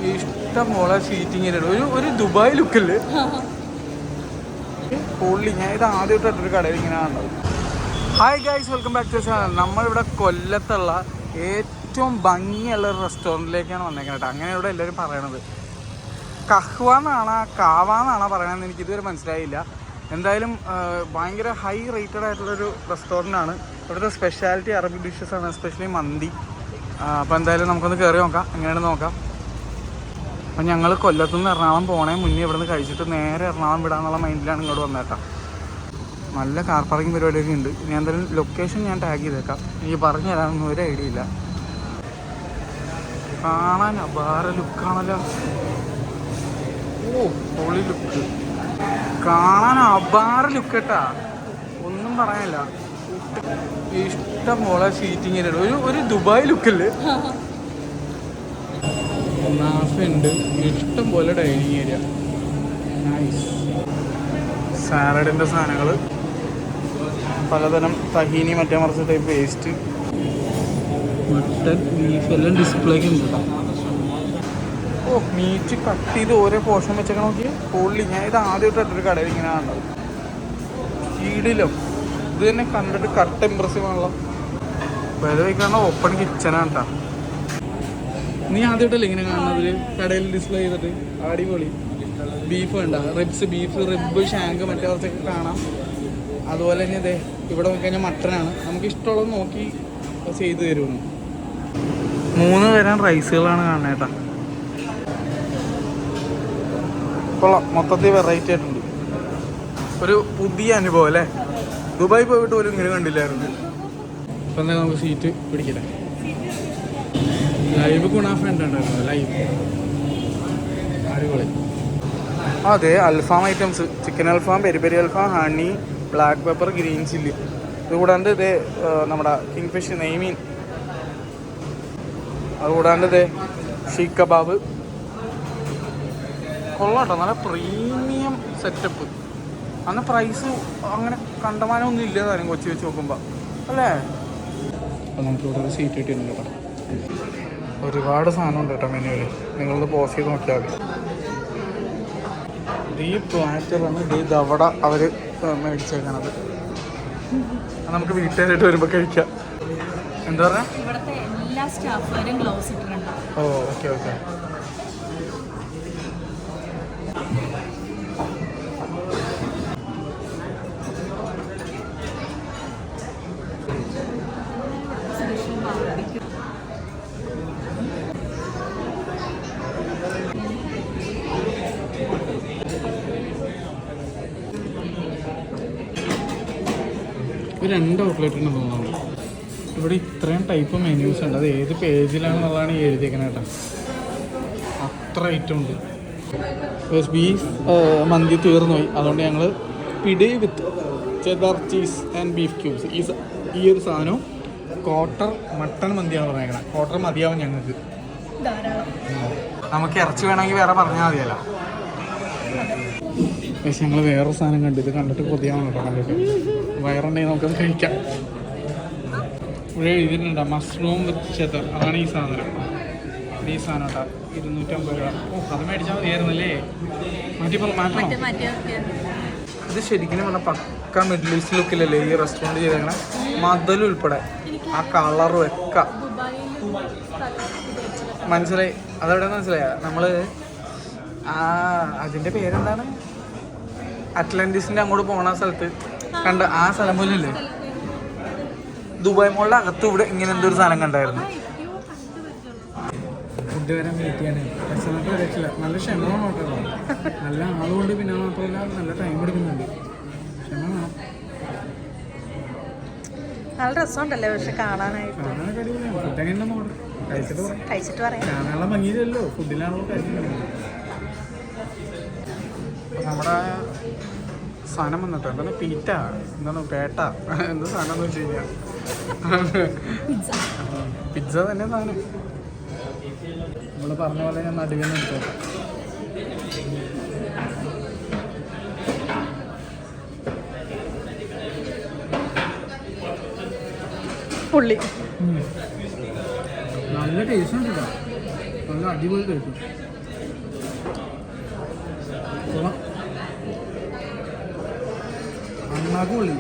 ഇഷ്ടം പോലെ സീറ്റിംഗ് ഒരു ദുബായ് ലുക്കല്ലേ പൊള്ളി. ഞാൻ ഇത് ആദ്യമായിട്ടൊരു കടയിൽ ഇങ്ങനെ കാണുന്നത്. Hi guys, welcome back to channel. നമ്മളിവിടെ കൊല്ലത്തുള്ള ഏറ്റവും ഭംഗിയുള്ള ഒരു റെസ്റ്റോറൻറ്റിലേക്കാണ് വന്നേക്കുന്നത്. അങ്ങനെ ഇവിടെ എല്ലാവരും പറയണത് കഹ്വ എന്നാണോ കാവ എന്നാണോ പറയണതെന്ന് എനിക്കിതുവരെ മനസ്സിലായില്ല. എന്തായാലും ഭയങ്കര ഹൈ റേറ്റഡ് ആയിട്ടുള്ളൊരു റെസ്റ്റോറൻ്റാണ്. ഇവിടുത്തെ സ്പെഷ്യാലിറ്റി അറബിക് ഡിഷസ് ആണ്, എസ്പെഷ്യലി മന്തി. അപ്പോൾ എന്തായാലും നമുക്കൊന്ന് കയറി നോക്കാം, എങ്ങനെയാണ് നോക്കാം. അപ്പം ഞങ്ങൾ കൊല്ലത്തുനിന്ന് എറണാകുളം പോണേ മുന്നേ ഇവിടെ നിന്ന് കഴിച്ചിട്ട് നേരെ എറണാകുളം വിടാന്നുള്ള മൈൻഡിലാണ് ഇങ്ങോട്ട് വന്നേട്ടാ. നല്ല കാർ പാർക്കിംഗ് പരിപാടിയൊക്കെ ഉണ്ട്. ഞാൻ എന്തായാലും ലൊക്കേഷൻ ഞാൻ ടാഗ് ചെയ്തേക്കാം. എനിക്ക് പറഞ്ഞു തരാനൊന്നും ഒരു ഐഡിയ ഇല്ല. കാണാൻ അപാര ലുക്കാണല്ലോ. ഓ പൊളി ലുക്ക്, കാണാൻ അപാര ലുക്ക് കേട്ടാ, ഒന്നും പറയാനില്ല. ഇഷ്ടം പോലെ സീറ്റിംഗ് ഒരു ദുബായ് ലുക്കല്ലേ. നാഫുണ്ട്, ഇഷ്ടം പോലെ ഡൈനിങ് ഏരിയ, നൈസ്. സാലഡിൻ്റെ സാധനങ്ങൾ, പലതരം തഹീനി മറ്റേ മറിച്ച ടൈപ്പ് പേസ്റ്റ്, മട്ടൻ, ബീഫ് എല്ലാം ഡിസ്പ്ലേക്ക് ഉണ്ട്. ഓ മീറ്റ് കട്ട് ചെയ്ത് ഓരോ പോർഷൻ വെച്ചൊക്കെ നോക്കി പൊള്ളി. ഞാൻ ഇത് ആദ്യമായിട്ടൊരു കടയിൽ ഇങ്ങനെ കാണുന്നത്. ഈടിലോ ഇത് തന്നെ കണ്ടിട്ട് കറക്റ്റ് ഇമ്പ്രസീവ് ആണല്ലോ. വില വയ്ക്കാണോ ഓപ്പൺ കിച്ചനാണ് കേട്ടോ. നീ ആദ്യമായിട്ടല്ലേ ഇങ്ങനെ കാണുന്നത് കടയിൽ ഡിസ്പ്ലേ ചെയ്തിട്ട്? അടിപൊളി. ബീഫ് വേണ്ട, റിബ്സ്, ബീഫ് റിബ്, ഷാങ്ക് മറ്റേ കുറച്ചൊക്കെ കാണാം. അതുപോലെ തന്നെ ഇതേ ഇവിടെ നോക്കിക്കഴിഞ്ഞാൽ മട്ടനാണ്. നമുക്ക് ഇഷ്ടമുള്ളത് നോക്കി ചെയ്ത് തരുമെന്ന്. 3 തരം റൈസുകളാണ് കാണുന്നത് കേട്ടോ. കൊള്ളാം, മൊത്തത്തിൽ വെറൈറ്റി ആയിട്ടുണ്ട്. ഒരു പുതിയ അനുഭവം അല്ലേ. ദുബായ് പോയിട്ട് പോലും ഇങ്ങനെ കണ്ടില്ലായിരുന്നു. ഇപ്പം എന്തായാലും നമുക്ക് സീറ്റ് പിടിക്കട്ടെ. ലൈവ് ഗുണാഫ ഉണ്ടായിരുന്നു, ലൈവ് അടിപൊളി. അതെ, alfaham items, chicken alfaham, peri peri alfaham, honey, black pepper, green chilli. ഇത് കൂടാണ്ട് ഇതേ നമ്മുടെ കിങ് ഫിഷ്, നെയ്മീൻ. അതുകൂടാണ്ട് ഇതേ ഷീഖ് കബാബ്. കൊള്ളാട്ടോ, നല്ല പ്രീമിയം സെറ്റപ്പ്. അന്ന് പ്രൈസ് അങ്ങനെ കണ്ടമാനമൊന്നും ഇല്ല താനും കൊച്ചി വെച്ച് നോക്കുമ്പോൾ അല്ലേ. അപ്പോൾ നമുക്കിവിടെ ഒരു സീറ്റ് കിട്ടിയിട്ടുണ്ട് കേട്ടോ. ഒരുപാട് സാധനം ഉണ്ട് കേട്ടോ മെനുവിൽ. നിങ്ങളത് പോസ് ചെയ്ത് നോക്കിയാൽ മതി. ഈ പ്ലാറ്ററാണ് ഇത് അവിടെ അവർ മേടിച്ചേക്കണത്. നമുക്ക് വീട്ടുകാരായിട്ട് വരുമ്പോൾ കഴിക്കാം. എന്താ പറയുക, ഇവിടുത്തെ എല്ലാ സ്റ്റാഫുകാരും ഗ്ലൗസ് ഇട്ടിട്ടുണ്ട്. ഓ ഓക്കെ ഓക്കെ. ഇത് 2 ഔട്ട്ലെറ്റ് ഉണ്ടെന്ന് തോന്നുന്നു. ഇവിടെ ഇത്രയും ടൈപ്പ് മെനൂസ് ഉണ്ട്. അത് ഏത് പേജിലാണെന്നുള്ളതാണ് ഈ എഴുതിയേക്കുന്നത് കേട്ടോ. അത്ര ഐറ്റം ഉണ്ട്. ബീഫ് മന്തി തീർന്നു പോയി, അതുകൊണ്ട് ഞങ്ങൾ പിടി വിത്ത് ചെദർ ചീസ് ആൻഡ് ബീഫ് ക്യൂബ്സ്, ഈ ഒരു സാധനവും ക്വാർട്ടർ മട്ടൺ മന്തിയാണ് പറഞ്ഞേക്കണം. ക്വാർട്ടർ മതിയാവും ഞങ്ങൾക്ക്. നമുക്ക് ഇറച്ചി വേണമെങ്കിൽ വേറെ പറഞ്ഞാൽ മതിയല്ലോ. പക്ഷെ ഞങ്ങൾ വേറൊരു സാധനം കണ്ടു. ഇത് കണ്ടിട്ട് കൊതിയാവണം കേട്ടോ. കണ്ടിട്ട് വയറുണ്ടെങ്കിൽ നമുക്കത് കഴിക്കാം. ഇവിടെ എഴുതിയിട്ടുണ്ട് മഷ്റൂം വിത്ത് ചെദർ. അതാണ് ഈ സാധനം. ഈ സാധനം കേട്ടോ, 250 രൂപ. ഓ അത് മേടിച്ചാൽ മതിയായിരുന്നല്ലേ. മാറ്റണം. ഇത് ശരിക്കും പറഞ്ഞാൽ പക്ക മിഡിൽ ഈസ്റ്റ് ലുക്കിലല്ലേ ഈ റെസ്റ്റോറൻറ്റ് ചെയ്തേക്കണം. മതിലുൾപ്പെടെ ആ കളറും ഒക്കെ മനസ്സിലായി. അതെവിടെയെന്ന് മനസ്സിലായ നമ്മൾ അതിൻ്റെ പേരെന്താണ്, അറ്റ്ലാന്റിസിൻ്റെ അങ്ങോട്ട് പോണ സ്ഥലത്ത് കണ്ട ആ സ്ഥലം പോലും ഇല്ലേ, ദുബായ് മോളിൻ്റെ അകത്ത് ഇവിടെ ഇങ്ങനെ എന്തൊരു സാധനം കണ്ടായിരുന്നു. ഫുഡ് വരാൻ വെയിറ്റ് ചെയ്യണേ. രസമായിട്ട് വരച്ചില്ല. നല്ല ക്ഷമമാണ് കേട്ടോ. നല്ല ആളുകൊണ്ട് പിന്നെ മാത്രമല്ല നല്ല ടൈം എടുക്കുന്നുണ്ട്. ക്ഷമ വേണം. നല്ല രസമുണ്ടല്ലേ പക്ഷെ കാണാനായിട്ട്. കാണാനൊക്കെ അടിപൊളിയാണ്. ഫുഡ് എങ്ങനെയാണെന്ന് നോക്കണം, കഴിച്ചിട്ട് പറയാം. കാണാനുള്ള ഭംഗിയിലല്ലോ, ഫുഡിലാണല്ലോ കഴിക്കുന്നത്. നമ്മുടെ സാധനം വന്നിട്ട് എന്താണ് പീറ്റ, എന്താണ് പേട്ട, എന്ത് സാധനം എന്ന് വെച്ച് കഴിഞ്ഞാൽ പിസ്സ തന്നെ സാധനം. നമ്മൾ പറഞ്ഞ പോലെ ഞാൻ നടുവിൽ നിന്ന് എടുത്തോട്ടെ. പുള്ളി നല്ല ടേസ്റ്റ് ഉണ്ട് കേട്ടോ. നല്ല അടിപൊളി ടേസ്റ്റ്. അണ്ണാക്ക് പൊള്ളി.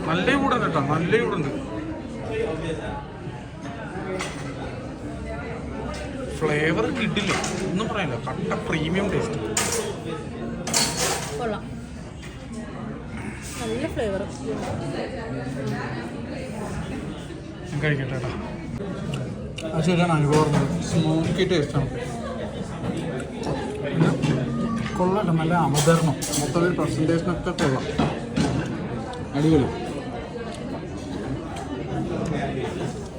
നല്ല ചൂടുണ്ട് കേട്ടോ, നല്ല ചൂടുണ്ട്. ഫ്ലേവർ കിട്ടില്ല, ഒന്നും പറയാനില്ല. കട്ട പ്രീമിയം ടേസ്റ്റ്. കൊള്ളാം, നല്ല ഫ്ലേവർ. കഴിക്കട്ടെ കേട്ടോ. അത് ശരിയാണ്, അനുഭവം സ്മോക്കി ടേസ്റ്റാണ്. പിന്നെ കൊള്ളാട്ടോ, നല്ല അവതരണം. മൊത്തം പ്രസൻറ്റേഷനൊക്കെ കൊള്ളാം, അടിപൊളി.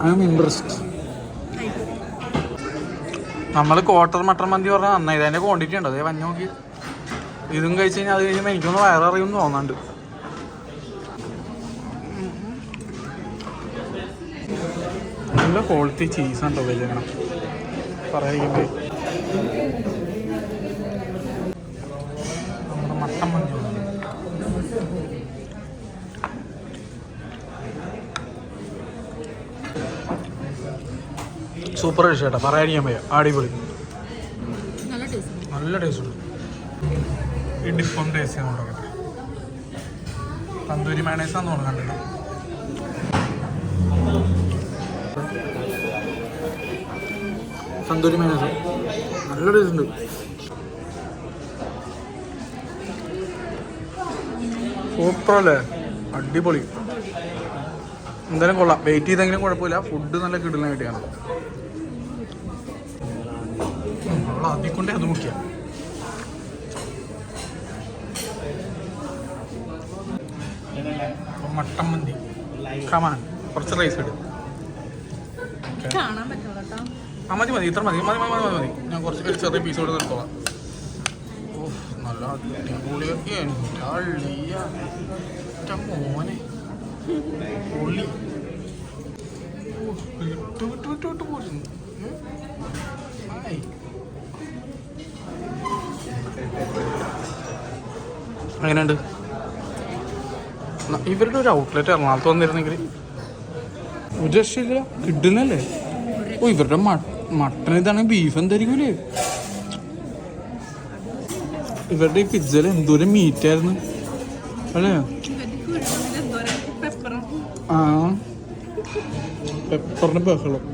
I am interest. നമ്മൾ ക്വാർട്ടർ മട്ടൺ മന്തി പറഞ്ഞാൽ നന്നായി. അതിൻ്റെ ക്വാണ്ടിറ്റി ഉണ്ട്, അതേ വഞ്ഞ നോക്കി. ഇതും കഴിച്ച് കഴിഞ്ഞാൽ അത് കഴിയുമ്പോൾ എനിക്കൊന്ന് വയററിയുമെന്ന് തോന്നാണ്ട്. നല്ല ക്വാളിറ്റി ചീസാണ് കേട്ടോ വലിയ പറയുമ്പോൾ. നമ്മുടെ മട്ടൻ മന്തി സൂപ്പർ ഡിഷ് കേട്ടോ, പറയാതിരിക്കാൻ വയ്യ. അടിപൊളി, നല്ല ടേസ്റ്റ് ഉണ്ട്. ഈ ഡിഫറെൻറ്റ് ടേസ്റ്റ് ഞാൻ തുടങ്ങട്ടെ. തന്തൂരി മയണൈസാന്ന് തുടങ്ങണ്ടല്ലോ. തന്തൂരി മയണൈസ് നല്ല ടേസ്റ്റ് ഉണ്ട്. സൂപ്പറല്ലേ, അടിപൊളി. എന്തായാലും കൊള്ളാം. വെയിറ്റ് ചെയ്തെങ്കിലും കുഴപ്പമില്ല. ഫുഡ് നല്ല കിട്ടുന്ന കിട്ടിയാണ്. അതിക്കൊണ്ടേ അത് മുഖ്യ. മട്ടൻ മന്തി കമാൻ, കുറച്ച് റൈസ് ഇടും. മതി മതി, ഇത്ര മതി മതി മതി മതി. ഞാൻ കുറച്ച് ചെറിയ പീസ് കൂടെ നിർത്തോളാം. ഓ നല്ല അടിപൊളിയൊക്കെ മോനെ പൊള്ളി. വിട്ടു വിട്ടു വിട്ടു വിട്ടു പോരുന്നു. അങ്ങനെയുണ്ട്. ഇവരുടെ ഒരു ഔട്ട്ലെറ്റ് എറണാകുളത്ത് വന്നിരുന്നെങ്കിൽ ഒരു രക്ഷയില്ല, കിട്ടുന്നല്ലേ. ഓ ഇവരുടെ മട്ടൺ ഇതാണെങ്കിൽ ബീഫ് എന്തായിരിക്കൂലേ. ഇവരുടെ ഈ പിസ്സയിൽ എന്തോരം മീറ്റായിരുന്നു അല്ലേ. ആ പെപ്പറിൻ്റെ ബഹളം.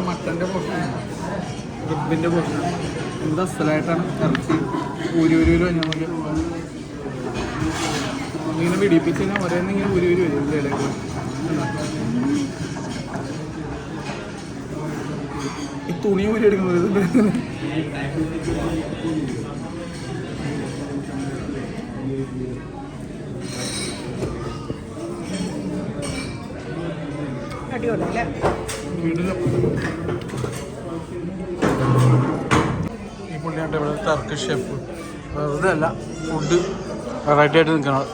മട്ടൻ്റെ പോർഷൻ, റിബിൻ്റെ പോർഷൻ എന്താ അസലായിട്ടാണ്. ഇറച്ചി ഊരി വരും. നമുക്ക് ഇങ്ങനെ പിടിപ്പിച്ച് കഴിഞ്ഞാൽ ഒരേന്ന് ഇങ്ങനെ ഊരി വരും ഇലയിലേക്ക്. ഈ തുണി ഊരി എടുക്കുന്നത് അടിപൊളിയല്ലേ. ഈ പുള്ളിയാണ്ട് ഇവിടെ ടർക്കിഷ് ഷെഫ്. വെറുതെ അല്ല, ഫുഡ് വെറൈറ്റി ആയിട്ട് നിൽക്കണം.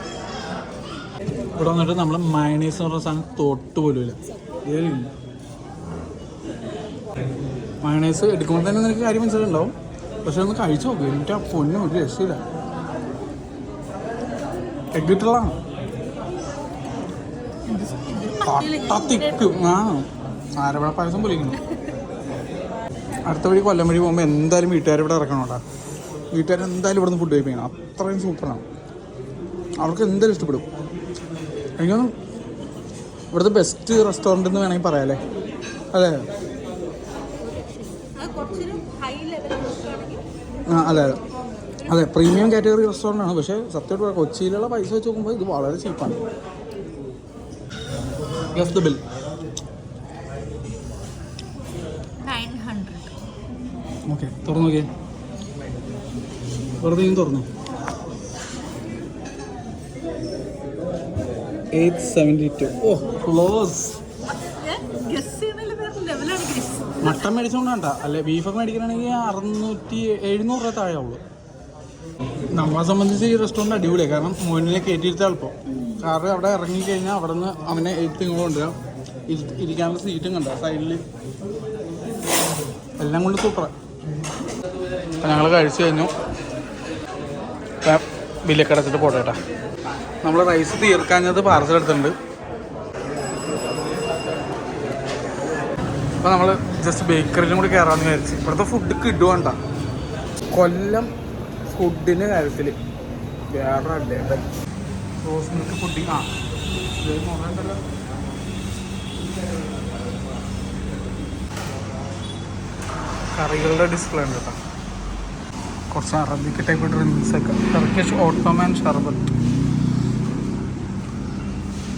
ഇവിടെ വന്നിട്ട് നമ്മൾ മയണൈസ് എന്ന് പറഞ്ഞ സാധനം തൊട്ട് പോലും ഇല്ല. മയണൈസ് എടുക്കുമ്പോൾ തന്നെ നിനക്ക് കാര്യം മനസ്സിലുണ്ടാവും. പക്ഷെ ഒന്ന് കഴിച്ചു നോക്കും. എനിക്ക് ആ പൊന്നും ഒരു രക്ഷയില്ല. എഗ് ഇട്ടുള്ളതാണ് കട്ടത്തിക്കും. ആരവള പായസം പൊലിക്കുന്നു. അടുത്ത വഴി കൊല്ലം വഴി പോകുമ്പോൾ എന്തായാലും വീട്ടുകാരിവിടെ ഇറക്കണം കേട്ടോ. വീട്ടുകാർ എന്തായാലും ഇവിടെ നിന്ന് ഫുഡ് കഴിപ്പിക്കണം. അത്രയും സൂപ്പറാണ്. അവർക്ക് എന്തായാലും ഇഷ്ടപ്പെടും. എനിക്കൊന്നും ഇവിടുത്തെ ബെസ്റ്റ് റെസ്റ്റോറൻറ്റ് എന്ന് വേണമെങ്കിൽ പറയാമല്ലേ. അതെ അതെ അതെ അതെ, പ്രീമിയം കാറ്റഗറി റെസ്റ്റോറൻ്റ് ആണ്. പക്ഷേ സത്യമായിട്ട് കൊച്ചിയിലുള്ള പൈസ വെച്ച് നോക്കുമ്പോൾ ഇത് വളരെ ചീപ്പാണ്. Guess the bill. 900. ഓക്കെ, തുറന്നു നോക്കിയേ. വെറുതെ തുറന്നു. 872. ഓ ക്ലോസ്. മട്ടൻ മേടിച്ചോണ്ടാ അല്ലെ ബീഫൊക്കെ മേടിക്കണമെങ്കിൽ 700 രൂപ താഴെ ഉള്ളൂ. നമ്മളെ സംബന്ധിച്ച് ഈ റെസ്റ്റോറൻറ്റ് അടിപൊളിയാണ്. കാരണം മോനിനെ കയറ്റിയിരുത്ത എളുപ്പം. കാരണം അവിടെ ഇറങ്ങിക്കഴിഞ്ഞാൽ അവിടെ നിന്ന് അവനെ എഴുത്തിങ്ങോട്ട് കൊണ്ടുവരാം. ഇരിക്കാനുള്ള സീറ്റും കണ്ട സൈഡിൽ എല്ലാം കൊണ്ട് സൂപ്പറാണ്. അപ്പം ഞങ്ങൾ കഴിച്ചു കഴിഞ്ഞു. ബില്ലൊക്കെ അടച്ചിട്ട് പോട്ടെ കേട്ടോ. നമ്മൾ റൈസ് തീർക്കാഞ്ഞത് പാർസൽ എടുത്തിട്ടുണ്ട്. അപ്പോൾ നമ്മൾ ജസ്റ്റ് ബേക്കറിയിലും കൂടി കയറാമെന്ന് വിചാരിച്ച്. ഇവിടുത്തെ ഫുഡ് കിട്ടുവാണ്ട. കൊല്ലം ഫുഡിൻ്റെ കാര്യത്തിൽ വേറെ അല്ലേ. Rose milk pudding. ആ ഉണ്ടല്ലോ. കറികളുടെ ഡിസ്പ്ലേ ഉണ്ട് കേട്ടോ. കുറച്ച് അറബിക്ക് type ഡ്രിങ്ക്സൊക്കെ. Turkish Ottoman sharbat,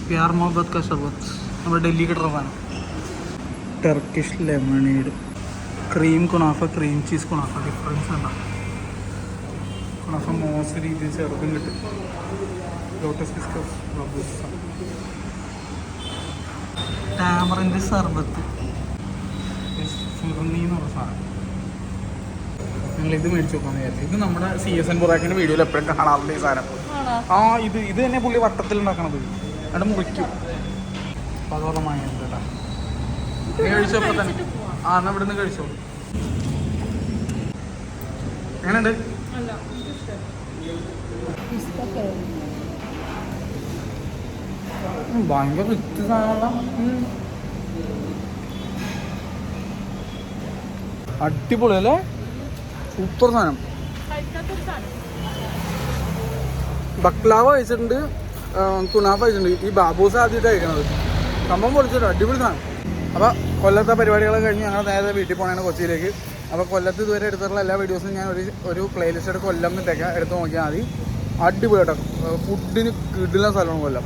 Pyaar മൊഹബത്ത് കാ ഷർബത്ത്, നമ്മുടെ ഡൽഹി കിട്ടുന്ന സാധനം. Turkish lemonade, cream kunafa, cream cheese kunafa. Difference ഉണ്ടാവും. കുനാഫ മോശം രീതിയിൽ ചെറുതും കിട്ടും. ലോട്ടസ് ബിസ്കസ്, ബബൂസ, ടാമറിൻ്റെ ഷർബത്ത്, ഫിർണി എന്ന് പറഞ്ഞ സാധനം. ഞങ്ങളിത് മേടിച്ച് നോക്കാമെന്ന് വിചാരിച്ചു. ഇത് നമ്മുടെ CSN ബുറാക്കിൻ്റെ വീഡിയോയിൽ എപ്പോഴും കാണാറുണ്ട് ഈ സാധനം. ആ ഇത് തന്നെ പുള്ളി വട്ടത്തിൽ ഉണ്ടാക്കണത്. അവിടെ മുറിക്കും. അപ്പോൾ അതോളം വാങ്ങിയത് കേട്ടോ. കഴിച്ചപ്പോൾ തന്നെ എന്നാൽ ഇവിടെ നിന്ന് കഴിച്ചോളൂ. എങ്ങനെയുണ്ട്? ഭയങ്കര റിച്ച് സാധനമുള്ള അടിപൊളി അല്ലേ? സൂപ്പർ സാധനം. ബക്ലാവ കഴിച്ചിട്ടുണ്ട്, കുനാഫ കഴിച്ചിട്ടുണ്ട്. ഈ ബാബൂസ് ആദ്യമായിട്ട് കഴിക്കണത്. സംഭവം പൊളിച്ചിട്ട് അടിപൊളി സാധനം. അപ്പോൾ കൊല്ലത്തെ പരിപാടികളൊക്കെ കഴിഞ്ഞ് ഞങ്ങൾ നേരെ വീട്ടിൽ പോകണതാണ് കൊച്ചിയിലേക്ക്. അപ്പോൾ കൊല്ലത്ത് ഇതുവരെ എടുത്തിട്ടുള്ള എല്ലാ വീഡിയോസും ഞാൻ ഒരു പ്ലേലിസ്റ്റ് എടുത്ത് കൊല്ലം എന്നിട്ടേക്കാം എടുത്ത് നോക്കിയാൽ മതി. അടിപൊളി കേട്ടോ. ഫുഡിന് കിടിലൻ സ്ഥലമാണ് കൊല്ലം.